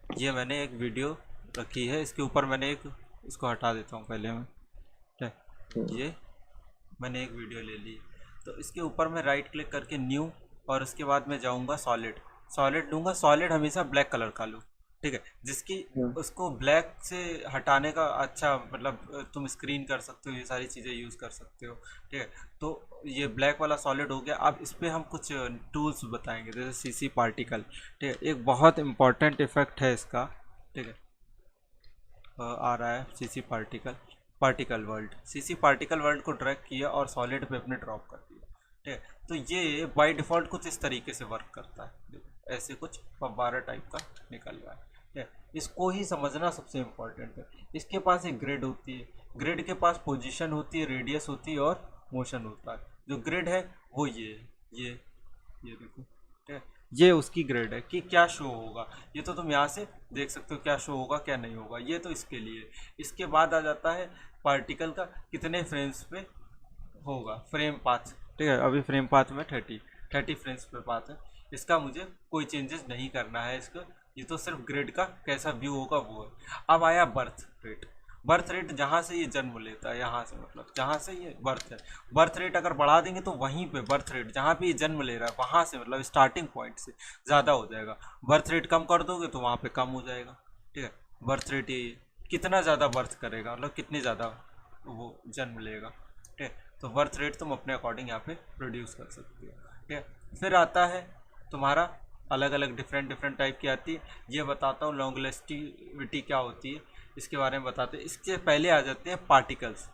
ये मैंने एक वीडियो रखी है, इसके ऊपर मैंने एक, इसको हटा देता हूँ पहले मैं, ठीक है। हम्म, ये मैंने एक वीडियो ले ली, तो इसके ऊपर मैं राइट क्लिक करके न्यू, और उसके बाद मैं जाऊँगा सॉलिड, सॉलिड लूँगा। सॉलिड हमेशा ब्लैक कलर का लो, ठीक है, जिसकी हम्म, उसको ब्लैक से हटाने का अच्छा मतलब तुम स्क्रीन कर सकते हो, ये सारी चीज़ें यूज़ कर सकते हो, ठीक है। तो ये ब्लैक वाला सॉलिड हो गया। अब इस पर हम कुछ टूल्स बताएंगे, जैसे सीसी पार्टिकल, ठीक है, एक बहुत इंपॉर्टेंट इफेक्ट है इसका, ठीक है। आ रहा है CC particle, particle world, CC particle world को ड्रैग किया और सॉलिड पे अपने ड्रॉप कर दिया, ठीक है। तो ये बाय डिफ़ॉल्ट कुछ इस तरीके से वर्क करता है, देखो ऐसे कुछ फव्वारा टाइप का निकल रहा है, ठीक है। इसको ही समझना सबसे इम्पोर्टेंट है। इसके पास एक ग्रिड होती है, ग्रिड के पास पोजीशन होती है, रेडियस होती है और मोशन होता है। जो ग्रिड है वो ये है, ये देखो, ठीक है। ये उसकी ग्रेड है कि क्या शो होगा, ये तो तुम यहाँ से देख सकते हो क्या शो होगा क्या नहीं होगा, ये तो इसके लिए। इसके बाद आ जाता है पार्टिकल का कितने फ्रेम्स पे होगा, फ्रेम पाथ, ठीक है। अभी फ्रेम पाथ में 30 फ्रेम्स पे पाथ है। इसका मुझे कोई चेंजेस नहीं करना है इसका, ये तो सिर्फ ग्रिड का कैसा व्यू होगा वो है। अब आया बर्थ रेट, बर्थ रेट जहाँ से ये जन्म लेता है, यहाँ से मतलब जहाँ से ये बर्थ है, बर्थ रेट अगर बढ़ा देंगे तो वहीं पे बर्थ रेट जहाँ पे ये जन्म ले रहा है वहाँ से मतलब स्टार्टिंग पॉइंट से ज़्यादा हो जाएगा। बर्थ रेट कम कर दोगे तो वहाँ पे कम हो जाएगा, ठीक है। बर्थ रेट ये कितना ज़्यादा बर्थ करेगा, मतलब कितनी ज़्यादा वो जन्म लेगा, ठीक है। तो बर्थ रेट तुम अपने अकॉर्डिंग यहाँ पे प्रोड्यूस कर सकते हो, ठीक है। फिर आता है तुम्हारा अलग अलग डिफरेंट डिफरेंट टाइप की आती है, ये बताता हूँ लॉन्गलेस्टिविटी क्या होती है, इसके बारे में बताते हैं। इसके पहले आ जाते हैं पार्टिकल्स,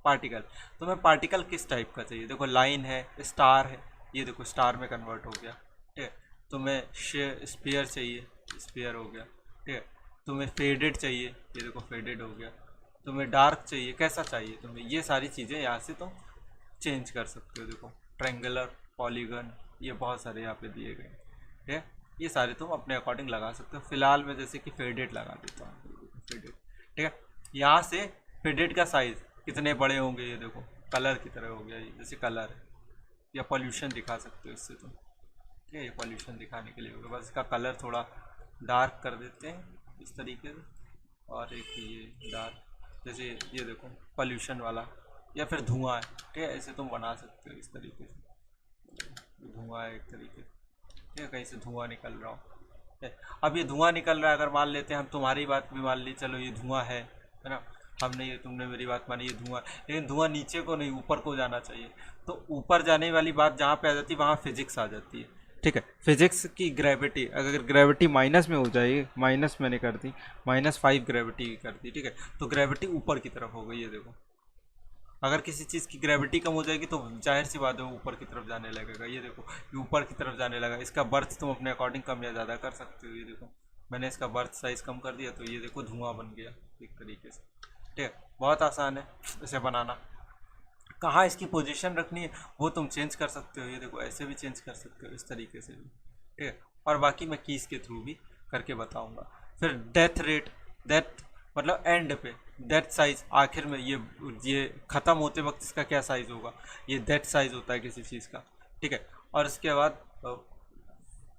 पार्टिकल। तुम्हें पार्टिकल किस टाइप का चाहिए, देखो लाइन है, स्टार है, ये देखो स्टार में कन्वर्ट हो गया, ठीक है। तुम्हें स्पेयर चाहिए, स्पेयर हो गया, ठीक है। तुम्हें फेडेड चाहिए, ये देखो फेडेड हो गया। तुम्हें डार्क चाहिए, कैसा चाहिए तुम्हें, ये सारी चीज़ें यहाँ से तुम चेंज कर सकते हो। देखो ट्रेंगुलर, पॉलीगन, ये बहुत सारे यहाँ पे दिए गए हैं, ठीक है। ये सारे तुम अपने अकॉर्डिंग लगा सकते हो। फिलहाल मैं जैसे कि फेडेड लगा देता हूँ, फेडेड, ठीक है। यहाँ से फेडेड का साइज कितने बड़े होंगे, ये देखो कलर की तरह हो गया ये, जैसे कलर है, या पॉल्यूशन दिखा सकते हो इससे तुम, ठीक है। ये पॉल्यूशन दिखाने के लिए होगा, बस इसका कलर थोड़ा डार्क कर देते हैं इस तरीके से। और एक ये डार्क, जैसे ये देखो पॉल्यूशन वाला, या फिर धुआं है, ठीक है, ऐसे तुम बना सकते हो इस तरीके से। धुआं है एक तरीके से, ठीक है, कहीं से धुआं निकल रहा हो, ठीक है। अब ये धुआं निकल रहा है, अगर मान लेते हैं हम तुम्हारी बात भी मान ली, चलो ये धुआं है ना, हमने ये, तुमने मेरी बात मानी ये धुआं, लेकिन धुआं नीचे को नहीं ऊपर को जाना चाहिए। तो ऊपर जाने वाली बात जहाँ पे आ जाती है वहाँ फिजिक्स आ जाती है, ठीक है। फिजिक्स की ग्रेविटी, अगर ग्रेविटी माइनस में हो जाएगी, माइनस मैंने कर दी, -5 ग्रेविटी कर दी, ठीक है। तो ग्रेविटी ऊपर की तरफ हो गई, ये देखो। अगर किसी चीज़ की ग्रेविटी कम हो जाएगी तो जाहिर सी बात है वो ऊपर की तरफ जाने लगेगा, ये देखो ये ऊपर की तरफ जाने लगा। इसका बर्थ तुम अपने अकॉर्डिंग कम या ज़्यादा कर सकते हो, ये देखो मैंने इसका बर्थ साइज़ कम कर दिया, तो ये देखो धुआं बन गया एक तरीके से, ठीक है। बहुत आसान है इसे बनाना। कहाँ इसकी पोजीशन रखनी है वो तुम चेंज कर सकते हो, ये देखो ऐसे भी चेंज कर सकते हो, इस तरीके से भी, ठीक है। और बाकी मैं कीज़ के थ्रू भी करके बताऊंगा। फिर डेथ रेट, डेथ मतलब एंड पे, डेथ साइज आखिर में, ये ख़त्म होते वक्त इसका क्या साइज़ होगा, ये डेथ साइज होता है किसी चीज़ का, ठीक है। और इसके बाद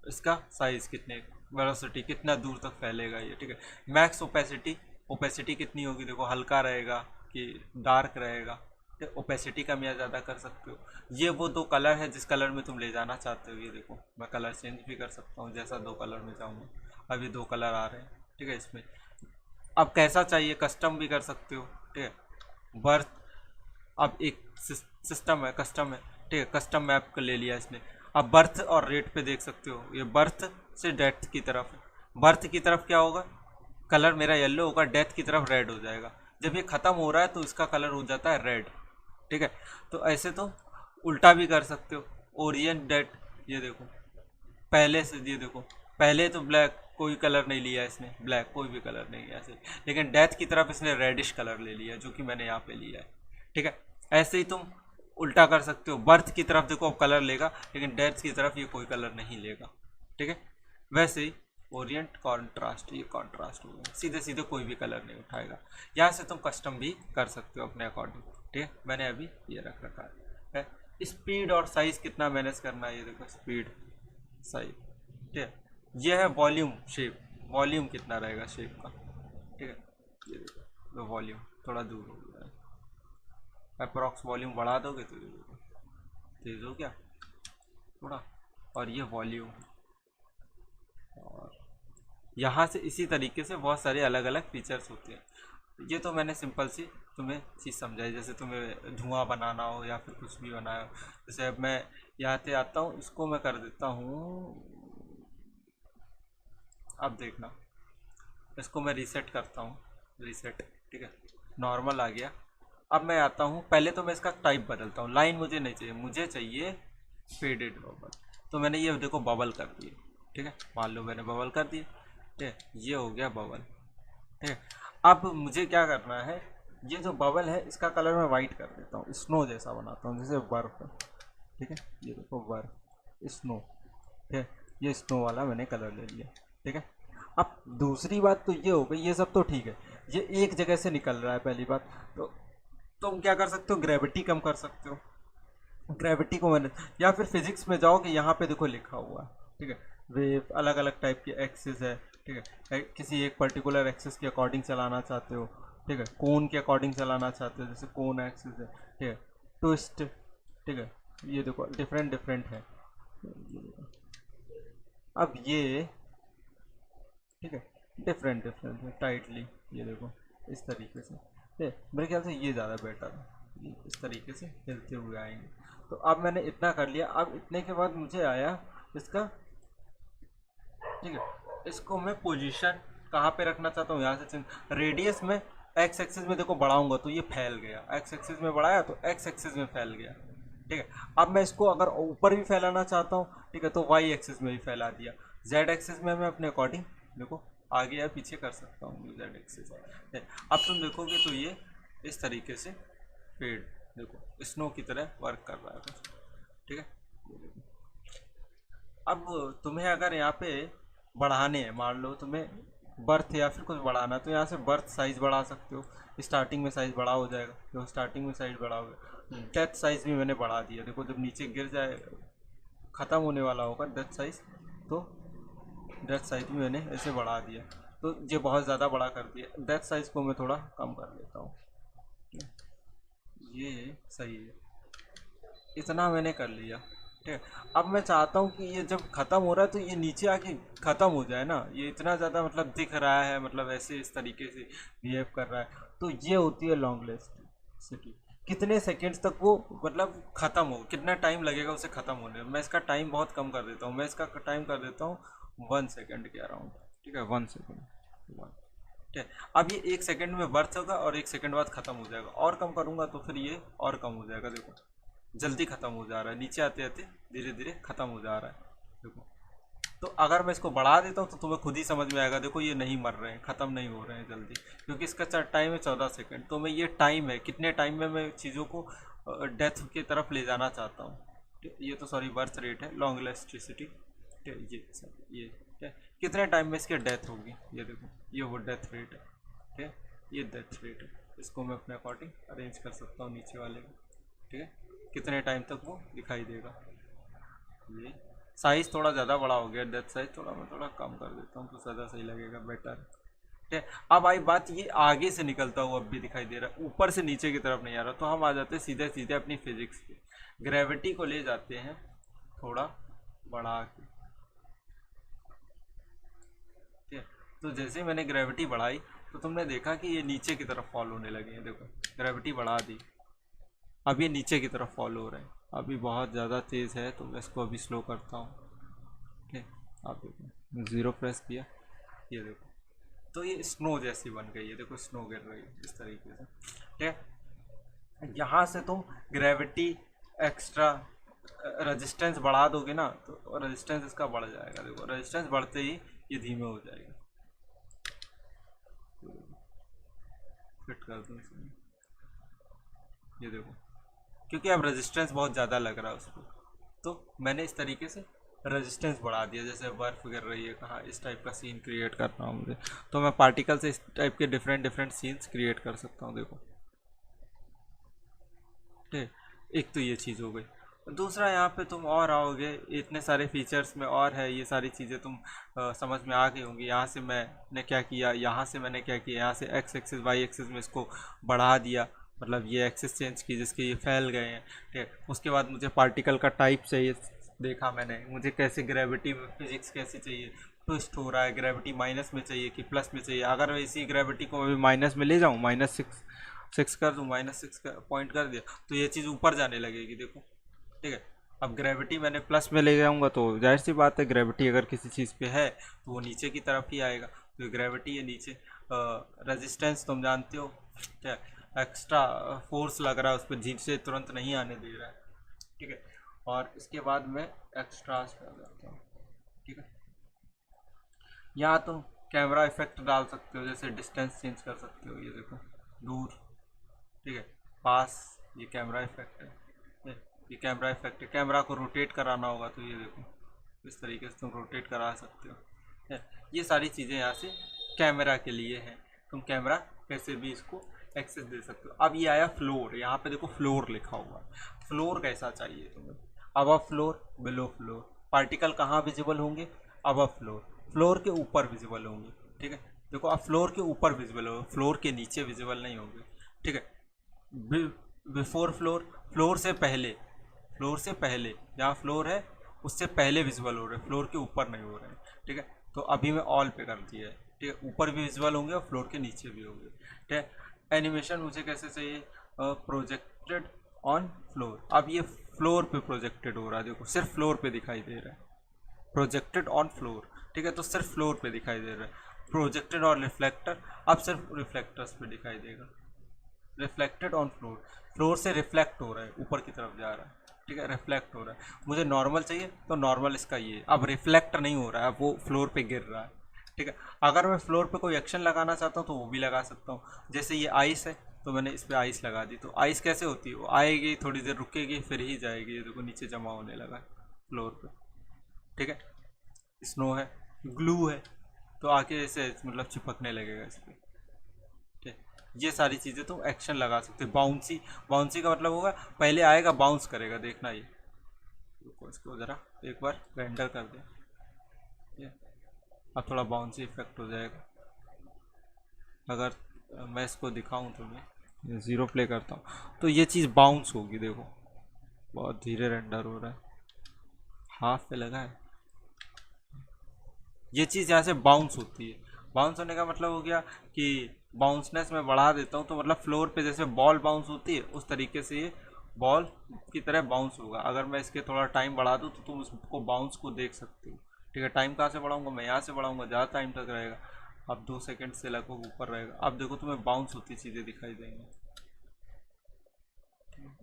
इसका साइज़ कितने, वेलोसिटी कितना दूर तक फैलेगा ये, ठीक है। मैक्स ओपेसिटी, ओपेसिटी कितनी होगी, देखो हल्का रहेगा कि डार्क रहेगा, ठीक, ओपेसिटी कम या ज़्यादा कर सकते हो। ये वो दो कलर है जिस कलर में तुम ले जाना चाहते हो, ये देखो मैं कलर चेंज भी कर सकता हूँ जैसा दो कलर में चाहूँगा। अब ये दो कलर आ रहे हैं, ठीक है इसमें। अब कैसा चाहिए कस्टम भी कर सकते हो, ठीक है। बर्थ, अब एक सिस्टम है, कस्टम है, ठीक है, कस्टम मैप को ले लिया इसने। अब बर्थ और रेट पे देख सकते हो, ये बर्थ से डेथ की तरफ है। बर्थ की तरफ क्या होगा, कलर मेरा येलो होगा, डेथ की तरफ रेड हो जाएगा। जब ये ख़त्म हो रहा है तो इसका कलर हो जाता है रेड, ठीक है। तो ऐसे तो उल्टा भी कर सकते हो, ओरियन डेथ, ये देखो पहले से, ये देखो पहले तो ब्लैक कोई कलर नहीं लिया इसने, ब्लैक कोई भी कलर नहीं है ऐसे, लेकिन डेथ की तरफ इसने रेडिश कलर ले लिया जो कि मैंने यहाँ पे लिया है, ठीक है। ऐसे ही तुम उल्टा कर सकते हो, बर्थ की तरफ देखो अब कलर लेगा, लेकिन डेथ की तरफ ये कोई कलर नहीं लेगा, ठीक है। वैसे ही ओरिएंट कॉन्ट्रास्ट, ये कॉन्ट्रास्ट हो गया, सीधे सीधे कोई भी कलर नहीं उठाएगा। यहाँ से तुम कस्टम भी कर सकते हो अपने अकॉर्डिंग, ठीक है। मैंने अभी ये रख रखा है। स्पीड और साइज कितना मैनेज करना है, ये देखो स्पीड, सही, ठीक है। ये है वॉल्यूम शेप, वॉल्यूम कितना रहेगा शेप का, ठीक है। ये देखो तो वॉल्यूम थोड़ा दूर हो गया है, अप्रॉक्स वॉल्यूम बढ़ा दोगे तो ये देखो तेज हो गया थोड़ा। और ये वॉल्यूम, और यहाँ से इसी तरीके से बहुत सारे अलग अलग फीचर्स होते हैं। ये तो मैंने सिंपल सी तुम्हें चीज़ समझाई, जैसे तुम्हें धुआं बनाना हो या फिर कुछ भी बनाया हो। जैसे अब मैं यहाँ से आता हूँ, इसको मैं कर देता हूँ, अब देखना, इसको मैं रीसेट करता हूँ, रीसेट, ठीक है, नॉर्मल आ गया। अब मैं आता हूँ, पहले तो मैं इसका टाइप बदलता हूँ, लाइन मुझे नहीं चाहिए, मुझे चाहिए फेडेड बबल। तो मैंने ये देखो बबल कर दिए, ठीक है, मान लो मैंने बबल कर दिए, ठीक है, ये हो गया बबल, ठीक है। अब मुझे क्या करना है, ये जो बबल है इसका कलर मैं वाइट कर देता हूँ, स्नो जैसा बनाता हूँ, जैसे बर्फ, ठीक है, ये देखो बर्फ, स्नो, ठीक है, ये स्नो वाला मैंने कलर ले लिया, ठीक है। अब दूसरी बात तो ये हो गई, ये सब तो ठीक है, ये एक जगह से निकल रहा है पहली बात, तो तुम क्या कर सकते हो, ग्रेविटी कम कर सकते हो। ग्रेविटी को मैंने, या फिर फिजिक्स में जाओ कि यहाँ पे देखो लिखा हुआ है, ठीक है, वेव अलग अलग टाइप की एक्सिस है, ठीक है, किसी एक पर्टिकुलर एक्सिस के अकॉर्डिंग चलाना चाहते हो, ठीक है, कोन के अकॉर्डिंग चलाना चाहते हो, जैसे कोन एक्सिस है, ठीक है, ट्विस्ट, ठीक है, ये देखो डिफरेंट डिफरेंट है। अब ये, ठीक है, डिफरेंट डिफरेंट है टाइटली, ये देखो इस तरीके से, ठीक है, मेरे ख्याल से ये ज़्यादा बेटर है, ये इस तरीके से हिलते हुए आएंगे। तो अब मैंने इतना कर लिया, अब इतने के बाद मुझे आया इसका, ठीक है, इसको मैं पोजीशन कहाँ पे रखना चाहता हूँ, यहाँ से चेंज, रेडियस में एक्स एक्सिस में देखो बढ़ाऊंगा तो ये फैल गया, एक्स एक्सिस में बढ़ाया तो एक्स एक्सिस में फैल गया, ठीक है। अब मैं इसको अगर ऊपर भी फैलाना चाहता हूँ, ठीक है, तो वाई एक्सिस में भी फैला दिया, जेड एक्सिस में मैं अपने अकॉर्डिंग देखो आगे या पीछे कर सकता हूँ, जेड एक्सिस। अब तुम देखोगे तो ये इस तरीके से फेड देखो स्नो की तरह वर्क कर रहा है, ठीक है। अब तुम्हें अगर यहाँ पे बढ़ाने हैं, मान लो तुम्हें बर्थ या फिर कुछ बढ़ाना है, तो यहाँ से बर्थ साइज बढ़ा सकते हो, स्टार्टिंग में साइज बड़ा हो जाएगा, तो स्टार्टिंग में साइज बड़ा होगा। डेथ साइज भी मैंने बढ़ा दिया, देखो जब नीचे गिर जाए ख़त्म होने वाला होगा डेथ साइज, तो डेथ साइज भी मैंने ऐसे बढ़ा दिया, तो ये बहुत ज़्यादा बड़ा कर दिया, डेथ साइज को मैं थोड़ा कम कर लेता हूँ, ये सही है, इतना मैंने कर लिया, ठीक है। अब मैं चाहता हूँ कि ये जब ख़त्म हो रहा है तो ये नीचे आके ख़त्म हो जाए ना, ये इतना ज़्यादा मतलब दिख रहा है, मतलब ऐसे इस तरीके से बिहेव कर रहा है, तो ये होती है लॉन्गलेस्ट सिटी। कितने सेकेंड्स तक वो मतलब ख़त्म हो, कितना टाइम लगेगा उसे ख़त्म होने में, मैं इसका टाइम बहुत कम कर देता हूँ, मैं इसका टाइम कर देता हूँ 1 सेकेंड के अराउंड, ठीक है, 1 सेकेंड, ठीक है। अब ये 1 सेकेंड में बर्थ होगा और 1 सेकेंड बाद ख़त्म हो जाएगा, और कम करूँगा तो फिर ये और कम हो जाएगा, देखो जल्दी ख़त्म हो जा रहा है, नीचे आते आते धीरे धीरे ख़त्म हो जा रहा है, देखो। तो अगर मैं इसको बढ़ा देता हूँ तो तुम्हें खुद ही समझ में आएगा, देखो ये नहीं मर रहे हैं, ख़त्म नहीं हो रहे हैं जल्दी, क्योंकि इसका टाइम है 14 सेकेंड, तो मैं ये टाइम है कितने टाइम में मैं चीज़ों को डेथ की तरफ ले जाना चाहता हूँ, ये तो सॉरी बर्थ रेट है, लॉन्ग इलास्टिसिटी, ठीक है, ये सर ये ठीक है, कितने टाइम में इसकी डेथ होगी, ये देखो ये वो डेथ रेट है, ठीक है, ये डेथ रेट है, इसको मैं अपने अकॉर्डिंग अरेंज कर सकता हूँ नीचे वाले को, ठीक है, कितने टाइम तक वो दिखाई देगा। ये साइज़ थोड़ा ज़्यादा बड़ा हो गया, डेथ साइज थोड़ा मैं थोड़ा कम कर देता हूँ तो ज़्यादा सही लगेगा, बेटर, ठीक है। अब आई बात, ये आगे से निकलता हुआ अब भी दिखाई दे रहा है, ऊपर से नीचे की तरफ नहीं आ रहा, तो हम आ जाते हैं सीधे सीधे अपनी फिजिक्स पे, ग्रेविटी को ले जाते हैं थोड़ा बढ़ा के, ठीक है। तो जैसे मैंने ग्रेविटी बढ़ाई तो तुमने देखा कि ये नीचे की तरफ फॉल होने लगे हैं, देखो ग्रेविटी बढ़ा दी, अब ये नीचे की तरफ फॉलो हो रहे हैं, अभी बहुत ज़्यादा तेज़ है तो मैं इसको अभी स्लो करता हूँ, ठीक, आप देखो 0 प्रेस किया, ये देखो तो ये स्नो जैसी बन गई है, देखो स्नो गिर रही है इस तरीके से, ठीक है। यहाँ से तुम ग्रेविटी एक्स्ट्रा रेजिस्टेंस बढ़ा दोगे ना, तो रेजिस्टेंस इसका बढ़ जाएगा, देखो रेजिस्टेंस बढ़ते ही ये धीमे हो जाएगा, फिट कर दो इसमें, ये देखो क्योंकि अब रेजिस्टेंस बहुत ज़्यादा लग रहा है उसको, तो मैंने इस तरीके से रेजिस्टेंस बढ़ा दिया, जैसे बर्फ़ गिर रही है कहाँ, इस टाइप का सीन क्रिएट कर रहा हूँ मुझे, तो मैं पार्टिकल से इस टाइप के डिफरेंट डिफरेंट सीन्स क्रिएट कर सकता हूँ, देखो, ठीक, एक तो ये चीज़ हो गई। दूसरा यहाँ पे तुम और आओगे, इतने सारे फीचर्स में और है, ये सारी चीज़ें तुम समझ में आ गई होंगी। यहाँ से मैंने क्या किया, यहाँ से मैंने क्या किया, यहाँ से एक्स एक्सिस वाई एक्सिस में इसको बढ़ा दिया, मतलब ये एक्सिस चेंज की जिसके ये फैल गए हैं, ठीक है। उसके बाद मुझे पार्टिकल का टाइप चाहिए, देखा मैंने मुझे कैसे ग्रेविटी में फिजिक्स कैसे चाहिए, ट्विस्ट हो रहा है, ग्रेविटी माइनस में चाहिए कि प्लस में चाहिए। अगर मैं इसी ग्रेविटी को अभी माइनस में ले जाऊँ, -6 कर दूँ, -6 का पॉइंट कर दिया, तो ये चीज़ ऊपर जाने लगेगी, देखो, ठीक है। अब ग्रेविटी मैंने प्लस में ले जाऊंगा तो जाहिर सी बात है, ग्रेविटी अगर किसी चीज़ पे है तो वो नीचे की तरफ ही आएगा, तो ग्रेविटी है नीचे। रेजिस्टेंस तुम जानते हो, क्या एक्स्ट्रा फोर्स लग रहा है उस पर, नीचे तुरंत नहीं आने दे रहा है, ठीक है। और इसके बाद मैं एक्स्ट्रास पे आ जाता हूँ, ठीक है। यहाँ तुम कैमरा इफेक्ट डाल सकते हो, जैसे डिस्टेंस चेंज कर सकते हो, ये देखो दूर, ठीक है, पास, ये कैमरा इफेक्ट है, ये ये कैमरा इफेक्ट है। कैमरा को रोटेट कराना होगा तो ये देखो इस तरीके से तुम रोटेट करा सकते हो, है। ये सारी चीज़ें यहाँ से कैमरा के लिए हैं, तुम कैमरा कैसे भी इसको एक्सेस दे सकते हो। अब ये आया फ्लोर, यहाँ पे देखो फ्लोर लिखा हुआ, फ्लोर कैसा चाहिए तुम्हें, अब फ्लोर, बिलो फ्लोर, पार्टिकल कहाँ विजिबल होंगे, अब फ्लोर, फ्लोर के ऊपर विजिबल होंगे, ठीक है। देखो अब फ्लोर के ऊपर विजिबल होंगे, फ्लोर के नीचे विजिबल नहीं होंगे, ठीक है। बिफोर फ्लोर, फ्लोर से पहले, फ्लोर से पहले जहाँ फ्लोर है उससे पहले विजुअल हो रहे हैं, फ्लोर के ऊपर नहीं हो रहे हैं, ठीक है। तो अभी मैं ऑल पे कर दिया है, ठीक है, ऊपर भी विजुअल होंगे और फ्लोर के नीचे भी होंगे, ठीक है। एनिमेशन मुझे कैसे चाहिए, प्रोजेक्टेड ऑन फ्लोर, अब ये फ्लोर पे प्रोजेक्टेड हो रहा है, देखो सिर्फ फ्लोर पे दिखाई दे रहा है, प्रोजेक्टेड ऑन फ्लोर, ठीक है, तो सिर्फ फ्लोर पे दिखाई दे रहा है। प्रोजेक्टेड ऑन रिफ्लेक्टर, अब सिर्फ रिफ्लेक्टर्स पे दिखाई देगा। रिफ्लेक्टेड ऑन फ्लोर, फ्लोर से रिफ्लेक्ट हो रहा है, ऊपर की तरफ जा रहा है, ठीक है, रिफ्लेक्ट हो रहा है। मुझे नॉर्मल चाहिए तो नॉर्मल इसका ये, अब रिफ्लेक्ट नहीं हो रहा है, अब वो फ्लोर पे गिर रहा है, ठीक है। अगर मैं फ्लोर पे कोई एक्शन लगाना चाहता हूँ तो वो भी लगा सकता हूँ, जैसे ये आइस है तो मैंने इस पर आइस लगा दी, तो आइस कैसे होती है, वो आएगी थोड़ी देर रुकेगी फिर ही जाएगी, ये देखो नीचे जमा होने लगा फ्लोर पे, ठीक है। स्नो है, ग्लू है, तो आके ऐसे मतलब चिपकने लगेगा इस पर, ठीक है। ये सारी चीज़ें तुम एक्शन लगा सकते हो। बाउंसी, बाउंसी का मतलब होगा पहले आएगा बाउंस करेगा, देखना ये, रुको इसको ज़रा एक बार रेंडर कर दे, ये अब थोड़ा बाउंसी इफेक्ट हो जाएगा। अगर मैं इसको दिखाऊं तुम्हें, ज़ीरो प्ले करता हूँ तो ये चीज़ बाउंस होगी, देखो बहुत धीरे रेंडर हो रहा है, हाफ पे लगा है, ये चीज़ यहाँ से बाउंस होती है। बाउंस होने का मतलब हो गया कि बाउंसनेस मैं बढ़ा देता हूँ, तो मतलब फ्लोर पे जैसे बॉल बाउंस होती है उस तरीके से ये बॉल की तरह बाउंस होगा। अगर मैं इसके थोड़ा टाइम बढ़ा दूँ तो तुम उसको बाउंस को देख सकते हो, ठीक है। टाइम कहाँ से बढ़ाऊंगा, मैं यहाँ से बढ़ाऊंगा, ज़्यादा टाइम तक रहेगा, अब 2 सेकंड से लगभग ऊपर रहेगा। अब देखो तुम्हें बाउंस होती चीज़ें दिखाई देंगी,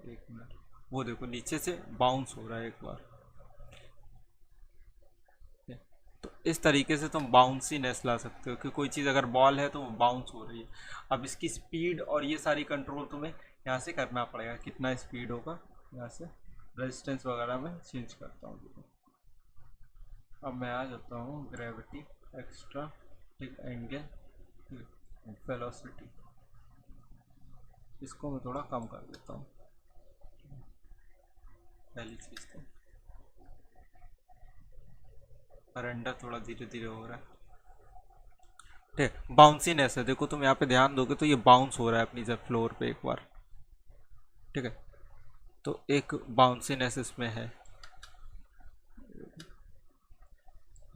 एक मिनट, वो देखो नीचे से बाउंस हो रहा है एक बार, तो इस तरीके से तुम बाउंसीनेस ला सकते हो कि कोई चीज़ अगर बॉल है तो वो बाउंस हो रही है। अब इसकी स्पीड और ये सारी कंट्रोल तुम्हें यहाँ से करना पड़ेगा, कितना स्पीड होगा, यहाँ से रेजिस्टेंस वगैरह में चेंज करता हूँ। अब मैं आ जाता हूँ ग्रेविटी, एक्स्ट्रा, एंगल, वेलोसिटी, इसको मैं थोड़ा कम कर देता हूँ, पहली चीज़ तो रेंडर थोड़ा धीरे धीरे हो रहा है, ठीक है। बाउंसीनेस है, देखो तुम यहाँ पे ध्यान दोगे तो ये बाउंस हो रहा है अपनी जब फ्लोर पे एक बार, ठीक है, तो एक बाउंसीनेस इसमें है।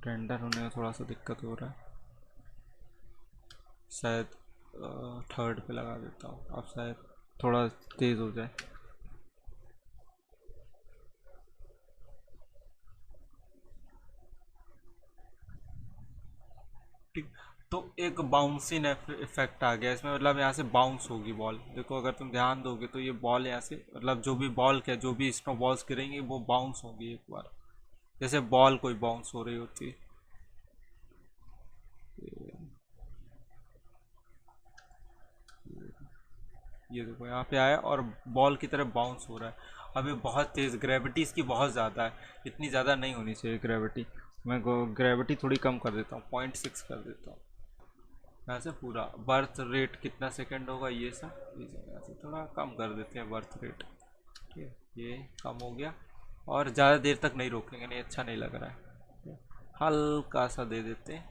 रेंडर होने में थोड़ा सा दिक्कत हो रहा है, शायद थर्ड पे लगा देता हूँ, अब शायद थोड़ा तेज़ हो जाए, ठीक। तो एक बाउंसिंग इफेक्ट आ गया इसमें, मतलब यहाँ से बाउंस होगी बॉल, देखो अगर तुम ध्यान दोगे तो ये बॉल यहाँ से, मतलब जो भी बॉल क्या जो भी स्नो बॉल्स गिरेंगी वो बाउंस होगी एक बार, जैसे बॉल कोई बाउंस हो रही होती है। ये देखो यहाँ पे आया और बॉल की तरफ बाउंस हो रहा है। अब ये बहुत तेज़, ग्रेविटी इसकी बहुत ज़्यादा है, इतनी ज़्यादा नहीं होनी चाहिए ग्रेविटी, मैं ग्रेविटी थोड़ी कम कर देता हूँ, 0.6 कर देता हूँ। यहाँ से पूरा बर्थ रेट कितना सेकंड होगा ये सब, यहाँ से थोड़ा कम कर देते हैं बर्थ रेट, ठीक है, ये कम हो गया। और ज़्यादा देर तक नहीं रोकेंगे, नहीं अच्छा नहीं लग रहा है। हल्का सा दे देते हैं,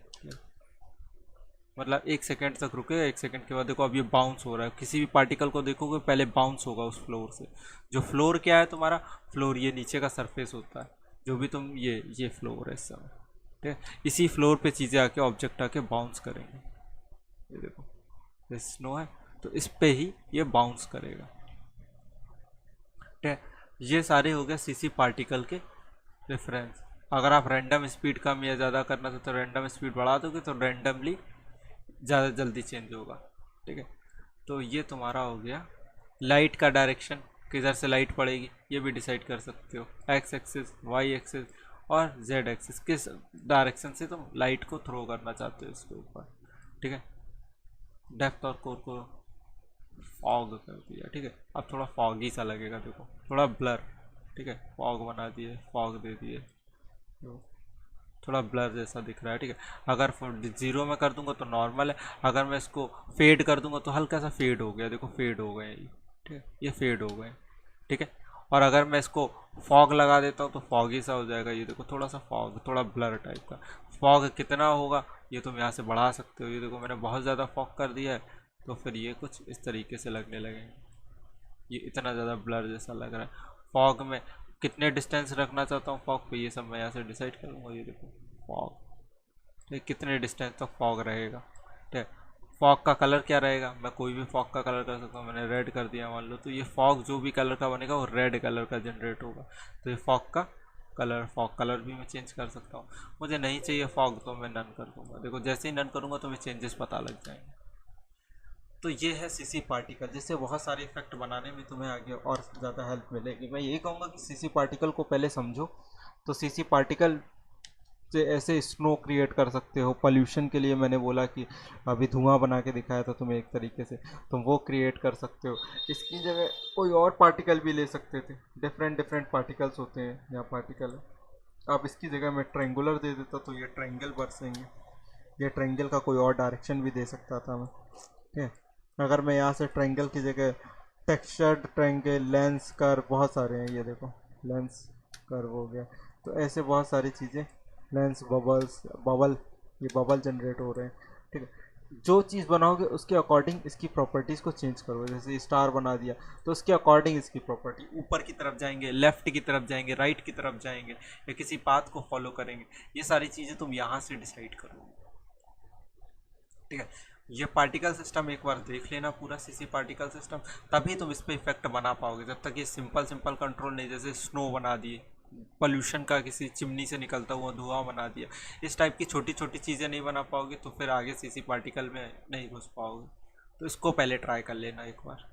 मतलब 1 सेकंड तक रुकेगा। 1 सेकंड के बाद देखो अब ये बाउंस हो रहा है। किसी भी पार्टिकल को देखोगे पहले बाउंस होगा उस फ्लोर से। जो फ्लोर क्या है तुम्हारा, फ्लोर ये नीचे का सरफेस होता है, जो भी तुम ये फ्लोर है इस समय, ठीक है। इसी फ्लोर पे चीज़ें आके, ऑब्जेक्ट आके बाउंस करेंगे। ये देखो ये स्नो है, तो इस पे ही ये बाउंस करेगा, ठीक है। ये सारे हो गए सीसी पार्टिकल के रेफरेंस। अगर आप रैंडम स्पीड कम या ज़्यादा करना चाहते तो रैंडम स्पीड बढ़ा दोगे तो रैंडमली ज़्यादा जल्दी चेंज होगा, ठीक है। तो ये तुम्हारा हो गया। लाइट का डायरेक्शन, किधर से लाइट पड़ेगी ये भी डिसाइड कर सकते हो। एक्स एक्सिस, वाई एक्सिस और जेड एक्सिस, किस डायरेक्शन से तुम लाइट को थ्रो करना चाहते हो इसके ऊपर, ठीक है। डेप्थ और कोर को फॉग कर दिया, ठीक है। अब थोड़ा फॉगी सा लगेगा, देखो थोड़ा ब्लर, ठीक है। फॉग बना दिए, फॉग दे दिए, तो थोड़ा ब्लर जैसा दिख रहा है, ठीक है। अगर 0 में कर दूंगा तो नॉर्मल है। अगर मैं इसको फेड कर दूंगा तो हल्का सा फेड हो गया, देखो फेड हो गए ये, ठीक है। ये फेड हो गए, ठीक है। और अगर मैं इसको फॉग लगा देता हूँ तो फॉगी सा हो जाएगा, ये देखो थोड़ा सा फॉग, थोड़ा ब्लर टाइप का। फॉग कितना होगा ये तुम यहाँ से बढ़ा सकते हो। ये देखो मैंने बहुत ज़्यादा फॉग कर दिया है, तो फिर ये कुछ इस तरीके से लगने लगेंगे। ये इतना ज़्यादा ब्लर जैसा लग रहा है। फॉग में कितने डिस्टेंस रखना चाहता हूँ फॉग पे, ये सब मैं यहाँ से डिसाइड करूँगा। ये देखो फॉग, ठीक, कितने डिस्टेंस तक फॉग रहेगा, ठीक है। फॉग का कलर क्या रहेगा, मैं कोई भी फॉग का कलर कर सकता हूँ। मैंने रेड कर दिया मान लो, तो ये फॉग जो भी कलर का बनेगा वो रेड कलर का जनरेट होगा। तो ये फॉग का कलर, फॉग कलर भी मैं चेंज कर सकता हूँ। मुझे नहीं चाहिए फॉग तो मैं नन कर दूँगा। देखो जैसे ही नन करूँगा तो मुझे चेंजेस पता लग जाएंगे। तो ये है सीसी पार्टिकल, जिससे बहुत सारे इफेक्ट बनाने में तुम्हें आगे और ज़्यादा हेल्प मिलेगी। मैं यही कहूँगा कि सीसी पार्टिकल को पहले समझो। तो सीसी पार्टिकल से ऐसे स्नो क्रिएट कर सकते हो। पोल्यूशन के लिए मैंने बोला कि अभी धुआं बना के दिखाया था तुम्हें एक तरीके से, तुम वो क्रिएट कर सकते हो। इसकी जगह कोई और पार्टिकल भी ले सकते थे, डिफरेंट डिफरेंट पार्टिकल्स होते हैं। यहाँ पार्टिकल है, अब इसकी जगह मैं ट्रायंगुलर दे देता तो ये ट्रायंगल बरसेंगे। ये ट्रायंगल का कोई और डायरेक्शन भी दे सकता था मैं, ठीक है। अगर मैं यहाँ से ट्रायंगल की जगह टेक्सचर्ड ट्रायंगल, लेंस कर्व, बहुत सारे हैं। ये देखो लेंस कर्व हो गया, तो ऐसे बहुत सारी चीज़ें, लेंस बबल्स, बबल, ये बबल जनरेट हो रहे हैं, ठीक है। जो चीज़ बनाओगे उसके अकॉर्डिंग इसकी प्रॉपर्टीज़ को चेंज करो। जैसे स्टार बना दिया तो उसके अकॉर्डिंग इसकी प्रॉपर्टी, ऊपर की तरफ जाएंगे, लेफ्ट की तरफ जाएंगे, राइट की तरफ जाएंगे, या किसी पाथ को फॉलो करेंगे, ये सारी चीज़ें तुम यहाँ से डिसाइड करोगे, ठीक है। ये पार्टिकल सिस्टम एक बार देख लेना पूरा सीसी पार्टिकल सिस्टम, तभी तुम इस पर इफेक्ट बना पाओगे। जब तक ये सिंपल सिंपल कंट्रोल नहीं, जैसे स्नो बना दिए, पोल्यूशन का किसी चिमनी से निकलता हुआ धुआं बना दिया, इस टाइप की छोटी छोटी चीज़ें नहीं बना पाओगे तो फिर आगे सीसी पार्टिकल में नहीं घुस पाओगे। तो इसको पहले ट्राई कर लेना एक बार।